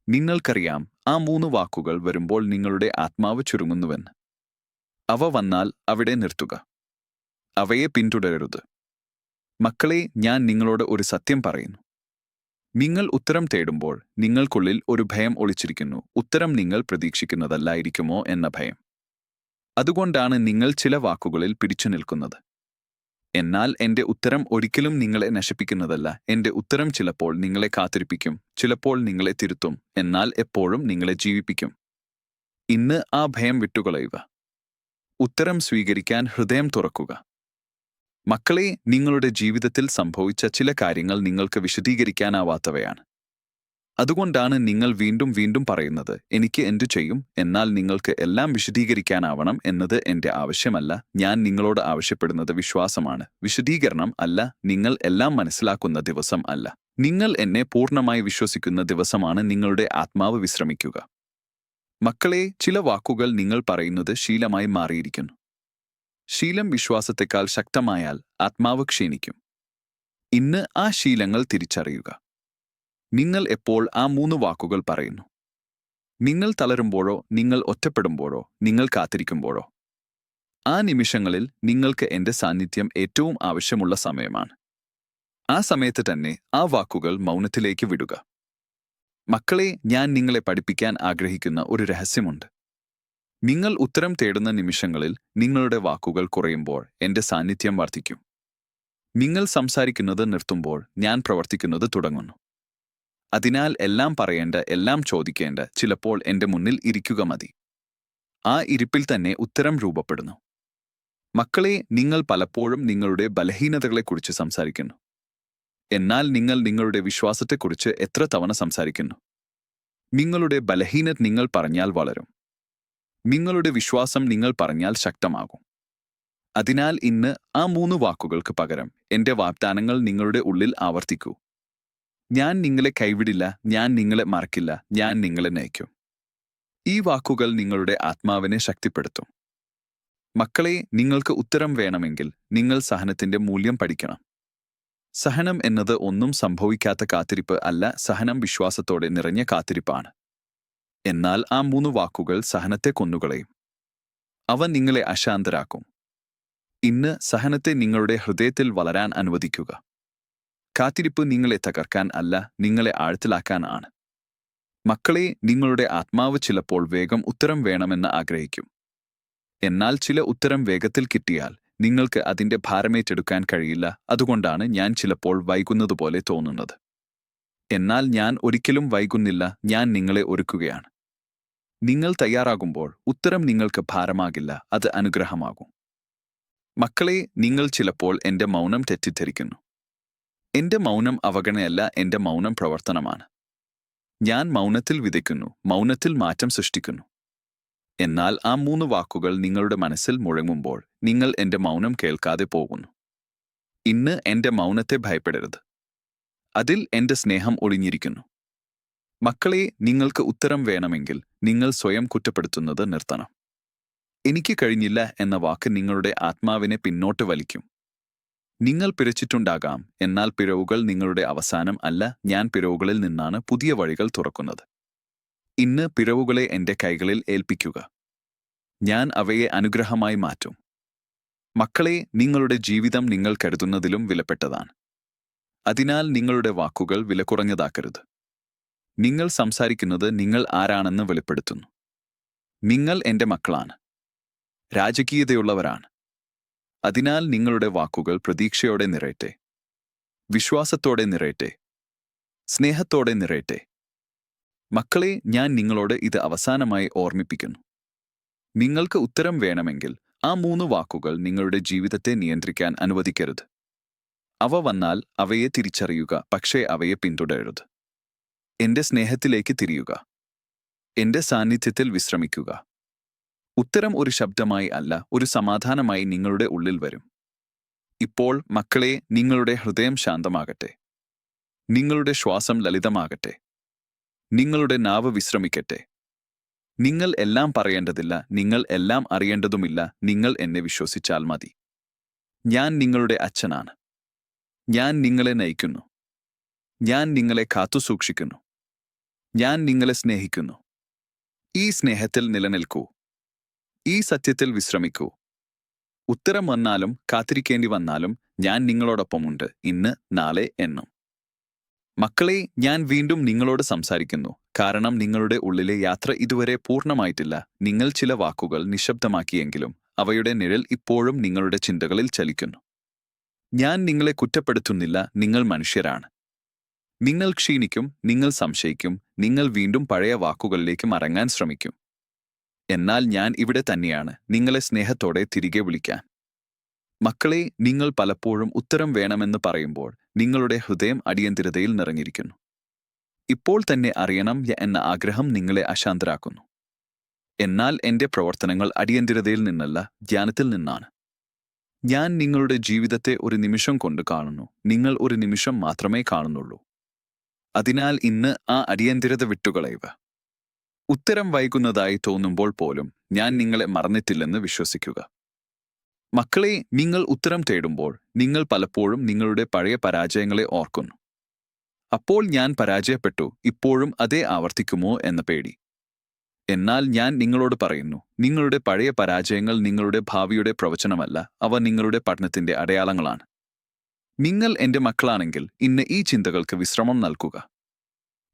നിങ്ങൾക്കറിയാം, ആ 3 വാക്കുകൾ വരുമ്പോൾ നിങ്ങളുടെ ആത്മാവ് ചുരുങ്ങുന്നുവെന്ന്. അവ വന്നാൽ അവിടെ നിർത്തുക. അവയെ പിന്തുടരരുത്. മക്കളെ, ഞാൻ നിങ്ങളോട് ഒരു സത്യം പറയുന്നു. നിങ്ങൾ ഉത്തരം തേടുമ്പോൾ നിങ്ങൾക്കുള്ളിൽ ഒരു ഭയം ഒളിച്ചിരിക്കുന്നു. ഉത്തരം നിങ്ങൾ പ്രതീക്ഷിക്കുന്നതല്ലായിരിക്കുമോ എന്ന ഭയം. അതുകൊണ്ടാണ് നിങ്ങൾ ചില വാക്കുകളിൽ പിടിച്ചു നിൽക്കുന്നത്. എന്നാൽ എന്റെ ഉത്തരം ഒരിക്കലും നിങ്ങളെ നശിപ്പിക്കുന്നതല്ല. എന്റെ ഉത്തരം ചിലപ്പോൾ നിങ്ങളെ കാത്തിരിപ്പിക്കും, ചിലപ്പോൾ നിങ്ങളെ തിരുത്തും, എന്നാൽ എപ്പോഴും നിങ്ങളെ ജീവിപ്പിക്കും. ഇന്ന് ആ ഭയം വിട്ടുകളയുക. ഉത്തരം സ്വീകരിക്കാൻ ഹൃദയം തുറക്കുക. മക്കളെ, നിങ്ങളുടെ ജീവിതത്തിൽ സംഭവിച്ച ചില കാര്യങ്ങൾ നിങ്ങൾക്ക് വിശദീകരിക്കാനാവാത്തവയാണ്. അതുകൊണ്ടാണ് നിങ്ങൾ വീണ്ടും വീണ്ടും പറയുന്നത്, എനിക്ക് എന്തു ചെയ്യും? എന്നാൽ നിങ്ങൾക്ക് എല്ലാം വിശദീകരിക്കാനാവണം എന്നത് എന്റെ ആവശ്യമല്ല. ഞാൻ നിങ്ങളോട് ആവശ്യപ്പെടുന്നത് വിശ്വാസമാണ്, വിശദീകരണം അല്ല. നിങ്ങൾ എല്ലാം മനസ്സിലാക്കുന്ന ദിവസം അല്ല, നിങ്ങൾ എന്നെ പൂർണ്ണമായി വിശ്വസിക്കുന്ന ദിവസമാണ് നിങ്ങളുടെ ആത്മാവ് വിശ്രമിക്കുക. മക്കളെ, ചില വാക്കുകൾ നിങ്ങൾ പറയുന്നത് ശീലമായി മാറിയിരിക്കുന്നു. ശീലം വിശ്വാസത്തെക്കാൾ ശക്തമായാൽ ആത്മാവ് ക്ഷീണിക്കും. ഇന്ന് ആ ശീലങ്ങൾ തിരിച്ചറിയുക. നിങ്ങൾ എപ്പോൾ ആ 3 വാക്കുകൾ പറയുന്നു? നിങ്ങൾ തളരുമ്പോഴോ, നിങ്ങൾ ഒറ്റപ്പെടുമ്പോഴോ, നിങ്ങൾ കാത്തിരിക്കുമ്പോഴോ? ആ നിമിഷങ്ങളിൽ നിങ്ങൾക്ക് എന്റെ സാന്നിധ്യം ഏറ്റവും ആവശ്യമുള്ള സമയമാണ്. ആ സമയത്ത് തന്നെ ആ വാക്കുകൾ മൗനത്തിലേക്ക് വിടുക. മക്കളെ, ഞാൻ നിങ്ങളെ പഠിപ്പിക്കാൻ ആഗ്രഹിക്കുന്ന ഒരു രഹസ്യമുണ്ട്. നിങ്ങൾ ഉത്തരം തേടുന്ന നിമിഷങ്ങളിൽ നിങ്ങളുടെ വാക്കുകൾ കുറയുമ്പോൾ എന്റെ സാന്നിധ്യം വർദ്ധിക്കും. നിങ്ങൾ സംസാരിക്കുന്നത് നിർത്തുമ്പോൾ ഞാൻ പ്രവർത്തിക്കുന്നത് തുടങ്ങുന്നു. അതിനാൽ എല്ലാം പറയേണ്ട, എല്ലാം ചോദിക്കേണ്ട, ചിലപ്പോൾ എന്റെ മുന്നിൽ ഇരിക്കുക മതി. ആ ഇരിപ്പിൽ തന്നെ ഉത്തരം രൂപപ്പെടുന്നു. മക്കളെ, നിങ്ങൾ പലപ്പോഴും നിങ്ങളുടെ ബലഹീനതകളെക്കുറിച്ച് സംസാരിക്കുന്നു. എന്നാൽ നിങ്ങൾ നിങ്ങളുടെ വിശ്വാസത്തെക്കുറിച്ച് എത്ര തവണ സംസാരിക്കുന്നു? നിങ്ങളുടെ ബലഹീനത നിങ്ങൾ പറഞ്ഞാൽ വളരും. നിങ്ങളുടെ വിശ്വാസം നിങ്ങൾ പറഞ്ഞാൽ ശക്തമാകും. അതിനാൽ ഇന്ന് ആ 3 വാക്കുകൾക്ക് പകരം എന്റെ വാഗ്ദാനങ്ങൾ നിങ്ങളുടെ ഉള്ളിൽ ആവർത്തിക്കൂ. ഞാൻ നിങ്ങളെ കൈവിടില്ല, ഞാൻ നിങ്ങളെ മറക്കില്ല, ഞാൻ നിങ്ങളെ നയിക്കും. ഈ വാക്കുകൾ നിങ്ങളുടെ ആത്മാവിനെ ശക്തിപ്പെടുത്തും. മക്കളെ, നിങ്ങൾക്ക് ഉത്തരം വേണമെങ്കിൽ നിങ്ങൾ സഹനത്തിന്റെ മൂല്യം പഠിക്കണം. സഹനം എന്നത് ഒന്നും സംഭവിക്കാത്ത കാത്തിരിപ്പ് അല്ല, സഹനം വിശ്വാസത്തോടെ നിറഞ്ഞ കാത്തിരിപ്പാണ്. എന്നാൽ ആ 3 വാക്കുകൾ സഹനത്തെ കൊന്നുകളയും. അവ നിങ്ങളെ അശാന്തരാക്കും. ഇന്ന് സഹനത്തെ നിങ്ങളുടെ ഹൃദയത്തിൽ വളരാൻ അനുവദിക്കുക. കാത്തിരിപ്പ് നിങ്ങളെ തകർക്കാൻ അല്ല, നിങ്ങളെ ആഴത്തിലാക്കാൻ ആണ്. മക്കളെ, നിങ്ങളുടെ ആത്മാവ് ചിലപ്പോൾ വേഗം ഉത്തരം വേണമെന്ന് ആഗ്രഹിക്കും. എന്നാൽ ചില ഉത്തരം വേഗത്തിൽ കിട്ടിയാൽ നിങ്ങൾക്ക് അതിന്റെ ഭാരമേറ്റെടുക്കാൻ കഴിയില്ല. അതുകൊണ്ടാണ് ഞാൻ ചിലപ്പോൾ വൈകുന്നതുപോലെ തോന്നുന്നത്. എന്നാൽ ഞാൻ ഒരിക്കലും വൈകുന്നില്ല, ഞാൻ നിങ്ങളെ ഒരുക്കുകയാണ്. നിങ്ങൾ തയ്യാറാകുമ്പോൾ ഉത്തരം നിങ്ങൾക്ക് ഭാരമാകില്ല, അത് അനുഗ്രഹമാകും. മക്കളെ, നിങ്ങൾ ചിലപ്പോൾ എന്റെ മൗനം തെറ്റിദ്ധരിക്കുന്നു. എന്റെ മൗനം അവഗണനയല്ല, എന്റെ മൗനം പ്രവർത്തനമാണ്. ഞാൻ മൗനത്തിൽ വിതയ്ക്കുന്നു, മൗനത്തിൽ മാറ്റം സൃഷ്ടിക്കുന്നു. എന്നാൽ ആ 3 വാക്കുകൾ നിങ്ങളുടെ മനസ്സിൽ മുഴങ്ങുമ്പോൾ നിങ്ങൾ എന്റെ മൗനം കേൾക്കാതെ പോകുന്നു. ഇന്ന് എന്റെ മൗനത്തെ ഭയപ്പെടരുത്. അതിൽ എന്റെ സ്നേഹം ഒളിഞ്ഞിരിക്കുന്നു. മക്കളെ, നിങ്ങൾക്ക് ഉത്തരം വേണമെങ്കിൽ നിങ്ങൾ സ്വയം കുറ്റപ്പെടുത്തുന്നത് നിർത്തണം. എനിക്ക് കഴിഞ്ഞില്ല എന്ന വാക്ക് നിങ്ങളുടെ ആത്മാവിനെ പിന്നോട്ട് വലിക്കും. നിങ്ങൾ പിഴച്ചിട്ടുണ്ടാകാം, എന്നാൽ പിഴവുകൾ നിങ്ങളുടെ അവസാനം അല്ല, ഞാൻ പിഴവുകളിൽ നിന്നാണ് പുതിയ വഴികൾ തുറക്കുന്നത്. ഇന്ന് പിഴവുകളെ എന്റെ കൈകളിൽ ഏൽപ്പിക്കുക. ഞാൻ അവയെ അനുഗ്രഹമായി മാറ്റും. മക്കളെ, നിങ്ങളുടെ ജീവിതം നിങ്ങൾ കരുതുന്നതിലും വിലപ്പെട്ടതാണ്. അതിനാൽ നിങ്ങളുടെ വാക്കുകൾ വില കുറഞ്ഞതാക്കരുത്. നിങ്ങൾ സംസാരിക്കുന്നത് നിങ്ങൾ ആരാണെന്ന് വെളിപ്പെടുത്തുന്നു. നിങ്ങൾ എന്റെ മക്കളാണ്, രാജകീയതയുള്ളവരാണ്. അതിനാൽ നിങ്ങളുടെ വാക്കുകൾ പ്രതീക്ഷയോടെ നിറയട്ടെ, വിശ്വാസത്തോടെ നിറയട്ടെ, സ്നേഹത്തോടെ നിറയട്ടെ. മക്കളെ, ഞാൻ നിങ്ങളോട് ഇത് അവസാനമായി ഓർമ്മിപ്പിക്കുന്നു. നിങ്ങൾക്ക് ഉത്തരം വേണമെങ്കിൽ ആ 3 വാക്കുകൾ നിങ്ങളുടെ ജീവിതത്തെ നിയന്ത്രിക്കാൻ അനുവദിക്കരുത്. അവ വന്നാൽ അവയെ തിരിച്ചറിയുക, പക്ഷേ അവയെ പിന്തുടരരുത്. എന്റെ സ്നേഹത്തിലേക്ക് തിരിയുക. എന്റെ സാന്നിധ്യത്തിൽ വിശ്രമിക്കുക. ഉത്തരം ഒരു ശബ്ദമായി അല്ല, ഒരു സമാധാനമായി നിങ്ങളുടെ ഉള്ളിൽ വരും. ഇപ്പോൾ മക്കളെ, നിങ്ങളുടെ ഹൃദയം ശാന്തമാകട്ടെ. നിങ്ങളുടെ ശ്വാസം ലളിതമാകട്ടെ. നിങ്ങളുടെ നാവ് വിശ്രമിക്കട്ടെ. നിങ്ങൾ എല്ലാം പറയേണ്ടതില്ല, നിങ്ങൾ എല്ലാം അറിയേണ്ടതുമില്ല, നിങ്ങൾ എന്നെ വിശ്വസിച്ചാൽ മതി. ഞാൻ നിങ്ങളുടെ അച്ഛനാണ്. ഞാൻ നിങ്ങളെ നയിക്കുന്നു. ഞാൻ നിങ്ങളെ കാത്തുസൂക്ഷിക്കുന്നു. ഞാൻ നിങ്ങളെ സ്നേഹിക്കുന്നു. ഈ സ്നേഹത്തിൽ നിലനിൽക്കൂ. ഈ സത്യത്തിൽ വിശ്രമിക്കൂ. ഉത്തരം വന്നാലും കാത്തിരിക്കേണ്ടി വന്നാലും ഞാൻ നിങ്ങളോടൊപ്പമുണ്ട്, ഇന്ന്, നാളെ, എന്നും. മക്കളെ, ഞാൻ വീണ്ടും നിങ്ങളോട് സംസാരിക്കുന്നു, കാരണം നിങ്ങളുടെ ഉള്ളിലെ യാത്ര ഇതുവരെ പൂർണ്ണമായിട്ടില്ല. നിങ്ങൾ ചില വാക്കുകൾ നിശബ്ദമാക്കിയെങ്കിലും അവയുടെ നിഴൽ ഇപ്പോഴും നിങ്ങളുടെ ചിന്തകളിൽ ചലിക്കുന്നു. ഞാൻ നിങ്ങളെ കുറ്റപ്പെടുത്തുന്നില്ല, നിങ്ങൾ മനുഷ്യരാണ്. നിങ്ങൾ ക്ഷീണിക്കും, നിങ്ങൾ സംശയിക്കും, നിങ്ങൾ വീണ്ടും പഴയ വാക്കുകളിലേക്ക് മടങ്ങാൻ ശ്രമിക്കും. എന്നാൽ ഞാൻ ഇവിടെ തന്നെയാണ്, നിങ്ങളെ സ്നേഹത്തോടെ തിരികെ വിളിക്കാൻ. മക്കളെ, നിങ്ങൾ പലപ്പോഴും ഉത്തരം വേണമെന്ന് പറയുമ്പോൾ നിങ്ങളുടെ ഹൃദയം അടിയന്തിരതയിൽ നിറഞ്ഞിരിക്കുന്നു. ഇപ്പോൾ തന്നെ അറിയണം എന്ന ആഗ്രഹം നിങ്ങളെ അശാന്തരാക്കുന്നു. എന്നാൽ എന്റെ പ്രവർത്തനങ്ങൾ അടിയന്തിരതയിൽ നിന്നല്ല, ധ്യാനത്തിൽ നിന്നാണ്. ഞാൻ നിങ്ങളുടെ ജീവിതത്തെ ഒരു നിമിഷം കൊണ്ട് കാണുന്നു, നിങ്ങൾ ഒരു നിമിഷം മാത്രമേ കാണുന്നുള്ളൂ. അതിനാൽ ഇന്ന് ആ അടിയന്തിരത വിട്ടുകളയുക. ഉത്തരം വൈകുന്നതായി തോന്നുമ്പോൾ പോലും ഞാൻ നിങ്ങളെ മറന്നിട്ടില്ലെന്ന് വിശ്വസിക്കുക. മക്കളെ, നിങ്ങൾ ഉത്തരം തേടുമ്പോൾ നിങ്ങൾ പലപ്പോഴും നിങ്ങളുടെ പഴയ പരാജയങ്ങളെ ഓർക്കുന്നു. അപ്പോൾ ഞാൻ പരാജയപ്പെട്ടു, ഇപ്പോഴും അതേ ആവർത്തിക്കുമോ എന്ന പേടി. എന്നാൽ ഞാൻ നിങ്ങളോട് പറയുന്നു, നിങ്ങളുടെ പഴയ പരാജയങ്ങൾ നിങ്ങളുടെ ഭാവിയുടെ പ്രവചനമല്ല, അവ നിങ്ങളുടെ പഠനത്തിന്റെ അടയാളങ്ങളാണ്. നിങ്ങൾ എന്റെ മക്കളാണെങ്കിൽ ഇന്ന് ഈ ചിന്തകൾക്ക് വിശ്രമം നൽകുക.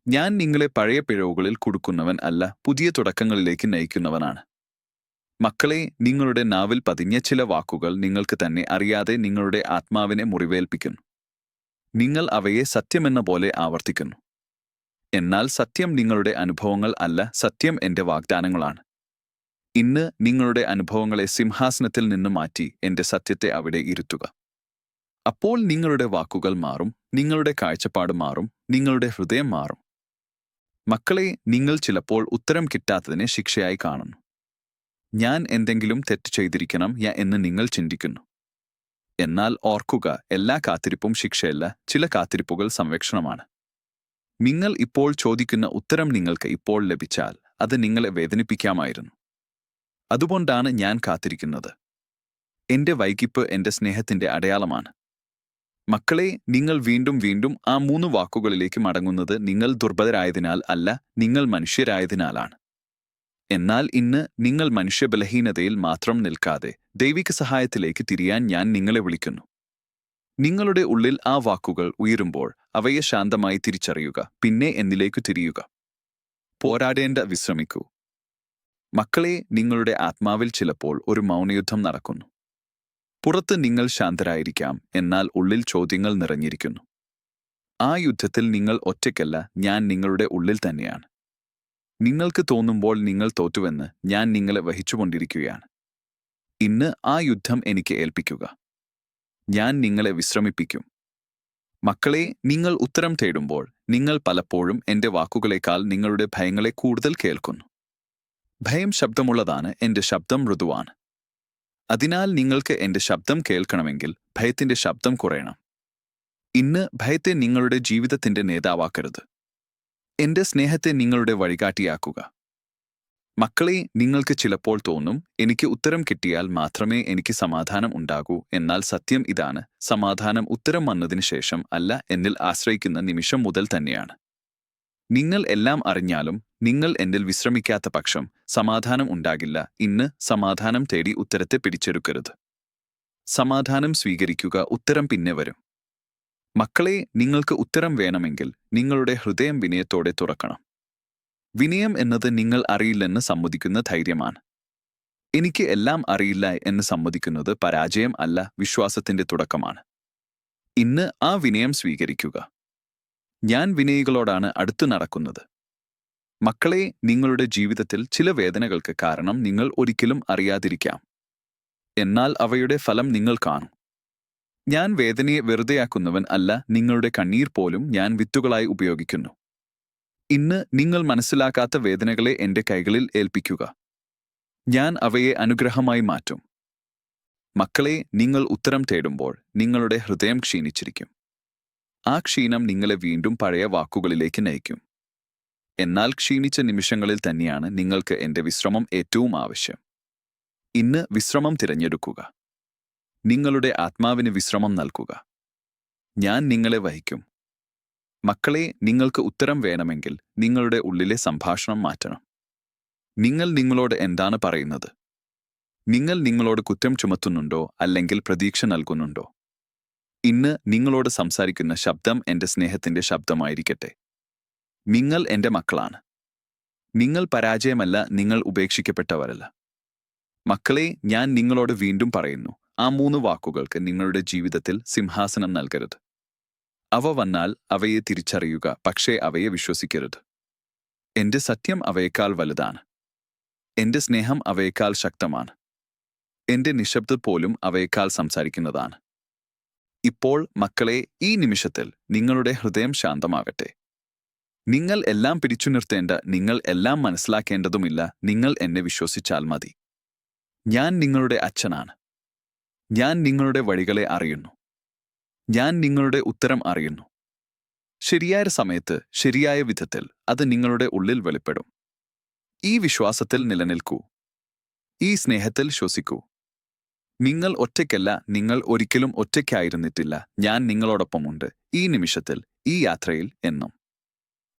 ഞാൻ നിങ്ങളെ പഴയ പിഴവുകളിൽ കുടുക്കുന്നവൻ അല്ല, പുതിയ തുടക്കങ്ങളിലേക്ക് നയിക്കുന്നവനാണ്. മക്കളെ, നിങ്ങളുടെ നാവിൽ പതിഞ്ഞ ചില വാക്കുകൾ നിങ്ങൾക്ക് തന്നെ അറിയാതെ നിങ്ങളുടെ ആത്മാവിനെ മുറിവേൽപ്പിക്കുന്നു. നിങ്ങൾ അവയെ സത്യമെന്ന പോലെ ആവർത്തിക്കുന്നു. എന്നാൽ സത്യം നിങ്ങളുടെ അനുഭവങ്ങൾ അല്ല, സത്യം എന്റെ വാഗ്ദാനങ്ങളാണ്. ഇന്ന് നിങ്ങളുടെ അനുഭവങ്ങളെ സിംഹാസനത്തിൽ നിന്ന് മാറ്റി എന്റെ സത്യത്തെ അവിടെ ഇരുത്തുക. അപ്പോൾ നിങ്ങളുടെ വാക്കുകൾ മാറും, നിങ്ങളുടെ കാഴ്ചപ്പാട് മാറും, നിങ്ങളുടെ ഹൃദയം മാറും. മക്കളെ, നിങ്ങൾ ചിലപ്പോൾ ഉത്തരം കിട്ടാത്തതിനെ ശിക്ഷയായി കാണുന്നു. ഞാൻ എന്തെങ്കിലും തെറ്റ് ചെയ്തിരിക്കണം എന്ന് നിങ്ങൾ ചിന്തിക്കുന്നു. എന്നാൽ ഓർക്കുക, എല്ലാ കാത്തിരിപ്പും ശിക്ഷയല്ല, ചില കാത്തിരിപ്പുകൾ സംരക്ഷണമാണ്. നിങ്ങൾ ഇപ്പോൾ ചോദിക്കുന്ന ഉത്തരം നിങ്ങൾക്ക് ഇപ്പോൾ ലഭിച്ചാൽ അത് നിങ്ങളെ വേദനിപ്പിക്കാമായിരുന്നു. അതുകൊണ്ടാണ് ഞാൻ കാത്തിരിക്കുന്നത്. എന്റെ വൈകിപ്പ് എന്റെ സ്നേഹത്തിന്റെ അടയാളമാണ്. മക്കളെ, നിങ്ങൾ വീണ്ടും വീണ്ടും ആ 3 വാക്കുകളിലേക്ക് മടങ്ങുന്നത് നിങ്ങൾ ദുർബലരായതിനാൽ അല്ല, നിങ്ങൾ മനുഷ്യരായതിനാലാണ്. എന്നാൽ ഇന്ന് നിങ്ങൾ മനുഷ്യബലഹീനതയിൽ മാത്രം നിൽക്കാതെ ദൈവിക സഹായത്തിലേക്ക് തിരിയാൻ ഞാൻ നിങ്ങളെ വിളിക്കുന്നു. നിങ്ങളുടെ ഉള്ളിൽ ആ വാക്കുകൾ ഉയരുമ്പോൾ അവയെ ശാന്തമായി തിരിച്ചറിയുക, പിന്നെ എന്നിലേക്കു തിരിയുക. പോരാടേണ്ട വിശ്രമിക്കൂ. മക്കളെ, നിങ്ങളുടെ ആത്മാവിൽ ചിലപ്പോൾ ഒരു മൗനയുദ്ധം നടക്കുന്നു. പുറത്ത് നിങ്ങൾ ശാന്തരായിരിക്കാം, എന്നാൽ ഉള്ളിൽ ചോദ്യങ്ങൾ നിറഞ്ഞിരിക്കുന്നു. ആ യുദ്ധത്തിൽ നിങ്ങൾ ഒറ്റയ്ക്കല്ല, ഞാൻ നിങ്ങളുടെ ഉള്ളിൽ തന്നെയാണ്. നിങ്ങൾക്ക് തോന്നുമ്പോൾ നിങ്ങൾ തോറ്റുവെന്ന് ഞാൻ നിങ്ങളെ വഹിച്ചുകൊണ്ടിരിക്കുകയാണ്. ഇന്ന് ആ യുദ്ധം എനിക്ക് ഏൽപ്പിക്കുക. ഞാൻ നിങ്ങളെ വിശ്രമിപ്പിക്കും. മക്കളെ, നിങ്ങൾ ഉത്തരം തേടുമ്പോൾ നിങ്ങൾ പലപ്പോഴും എന്റെ വാക്കുകളേക്കാൾ നിങ്ങളുടെ ഭയങ്ങളെ കൂടുതൽ കേൾക്കുന്നു. ഭയം ശബ്ദമുള്ളതാണ്, എന്റെ ശബ്ദം മൃദുവാണ്. അതിനാൽ നിങ്ങൾക്ക് എന്റെ ശബ്ദം കേൾക്കണമെങ്കിൽ ഭയത്തിന്റെ ശബ്ദം കുറയണം. ഇന്ന് ഭയത്തെ നിങ്ങളുടെ ജീവിതത്തിന്റെ നേതാവാക്കരുത്. എന്റെ സ്നേഹത്തെ നിങ്ങളുടെ വഴികാട്ടിയാക്കുക. മക്കളെ, നിങ്ങൾക്ക് ചിലപ്പോൾ തോന്നും, എനിക്ക് ഉത്തരം കിട്ടിയാൽ മാത്രമേ എനിക്ക് സമാധാനം ഉണ്ടാകൂ. എന്നാൽ സത്യം ഇതാണ്, സമാധാനം ഉത്തരം വന്നതിന് ശേഷം അല്ല, എന്നിൽ ആശ്രയിക്കുന്ന നിമിഷം മുതൽ തന്നെയാണ്. നിങ്ങൾ എല്ലാം അറിഞ്ഞാലും നിങ്ങൾ എന്നിൽ വിശ്രമിക്കാത്ത പക്ഷം സമാധാനം ഉണ്ടാകില്ല. ഇന്ന് സമാധാനം തേടി ഉത്തരത്തെ പിടിച്ചെടുക്കരുത്. സമാധാനം സ്വീകരിക്കുക, ഉത്തരം പിന്നെ വരും. മക്കളെ, നിങ്ങൾക്ക് ഉത്തരം വേണമെങ്കിൽ നിങ്ങളുടെ ഹൃദയം വിനയത്തോടെ തുറക്കണം. വിനയം എന്നത് നിങ്ങൾ അറിയില്ലെന്ന് സമ്മതിക്കുന്ന ധൈര്യമാണ്. എനിക്ക് എല്ലാം അറിയില്ല എന്ന് സമ്മതിക്കുന്നത് പരാജയം അല്ല, വിശ്വാസത്തിന്റെ തുടക്കമാണ്. ഇന്ന് ആ വിനയം സ്വീകരിക്കുക. ഞാൻ വിനയികളോടാണ് അടുത്തു നടക്കുന്നത്. മക്കളെ, നിങ്ങളുടെ ജീവിതത്തിൽ ചില വേദനകൾക്ക് കാരണം നിങ്ങൾ ഒരിക്കലും അറിയാതിരിക്കാം. എന്നാൽ അവയുടെ ഫലം നിങ്ങൾ കാണും. ഞാൻ വേദനയെ വെറുതെയാക്കുന്നവൻ അല്ല, നിങ്ങളുടെ കണ്ണീർ പോലും ഞാൻ വിത്തുകളായി ഉപയോഗിക്കുന്നു. ഇന്ന് നിങ്ങൾ മനസ്സിലാക്കാത്ത വേദനകളെ എന്റെ കൈകളിൽ ഏൽപ്പിക്കുക. ഞാൻ അവയെ അനുഗ്രഹമായി മാറ്റും. മക്കളെ, നിങ്ങൾ ഉത്തരം തേടുമ്പോൾ നിങ്ങളുടെ ഹൃദയം ക്ഷീണിച്ചിരിക്കും. ആ ക്ഷീണം നിങ്ങളെ വീണ്ടും പഴയ വാക്കുകളിലേക്ക് നയിക്കും. എന്നാൽ ക്ഷീണിച്ച നിമിഷങ്ങളിൽ തന്നെയാണ് നിങ്ങൾക്ക് എന്റെ വിശ്രമം ഏറ്റവും ആവശ്യം. ഇന്ന് വിശ്രമം തിരഞ്ഞെടുക്കുക. നിങ്ങളുടെ ആത്മാവിന് വിശ്രമം നൽകുക. ഞാൻ നിങ്ങളെ വഹിക്കും. മക്കളെ, നിങ്ങൾക്ക് ഉത്തരം വേണമെങ്കിൽ നിങ്ങളുടെ ഉള്ളിലെ സംഭാഷണം മാറ്റണം. നിങ്ങൾ നിങ്ങളോട് എന്താണ് പറയുന്നത്? നിങ്ങൾ നിങ്ങളോട് കുറ്റം ചുമത്തുന്നുണ്ടോ, അല്ലെങ്കിൽ പ്രതീക്ഷ നൽകുന്നുണ്ടോ? ഇന്ന് നിങ്ങളോട് സംസാരിക്കുന്ന ശബ്ദം എന്റെ സ്നേഹത്തിന്റെ ശബ്ദമായിരിക്കട്ടെ. നിങ്ങൾ എന്റെ മക്കളാണ്. നിങ്ങൾ പരാജയമല്ല, നിങ്ങൾ ഉപേക്ഷിക്കപ്പെട്ടവരല്ല. മക്കളെ, ഞാൻ നിങ്ങളോട് വീണ്ടും പറയുന്നു, ആ 3 വാക്കുകൾക്ക് നിങ്ങളുടെ ജീവിതത്തിൽ സിംഹാസനം നൽകരുത്. അവ വന്നാൽ അവയെ തിരിച്ചറിയുക, പക്ഷേ അവയെ വിശ്വസിക്കരുത്. എന്റെ സത്യം അവയേക്കാൾ വലുതാണ്. എന്റെ സ്നേഹം അവയേക്കാൾ ശക്തമാണ്. എന്റെ നിശബ്ദത പോലും അവയേക്കാൾ സംസാരിക്കുന്നതാണ്. ഇപ്പോൾ മക്കളെ, ഈ നിമിഷത്തിൽ നിങ്ങളുടെ ഹൃദയം ശാന്തമാകട്ടെ. നിങ്ങൾ എല്ലാം പിടിച്ചു നിർത്തേണ്ട, നിങ്ങൾ എല്ലാം മനസ്സിലാക്കേണ്ടതുമില്ല. നിങ്ങൾ എന്നെ വിശ്വസിച്ചാൽ മതി. ഞാൻ നിങ്ങളുടെ അച്ഛനാണ്. ഞാൻ നിങ്ങളുടെ വഴികളെ അറിയുന്നു. ഞാൻ നിങ്ങളുടെ ഉത്തരം അറിയുന്നു. ശരിയായ സമയത്ത് ശരിയായ വിധത്തിൽ അത് നിങ്ങളുടെ ഉള്ളിൽ വെളിപ്പെടും. ഈ വിശ്വാസത്തിൽ നിലനിൽക്കൂ. ഈ സ്നേഹത്തിൽ ശ്വസിക്കൂ. നിങ്ങൾ ഒറ്റയ്ക്കല്ല, നിങ്ങൾ ഒരിക്കലും ഒറ്റയ്ക്കായിരുന്നിട്ടില്ല. ഞാൻ നിങ്ങളോടൊപ്പമുണ്ട്, ഈ നിമിഷത്തിൽ, ഈ യാത്രയിൽ എന്നും.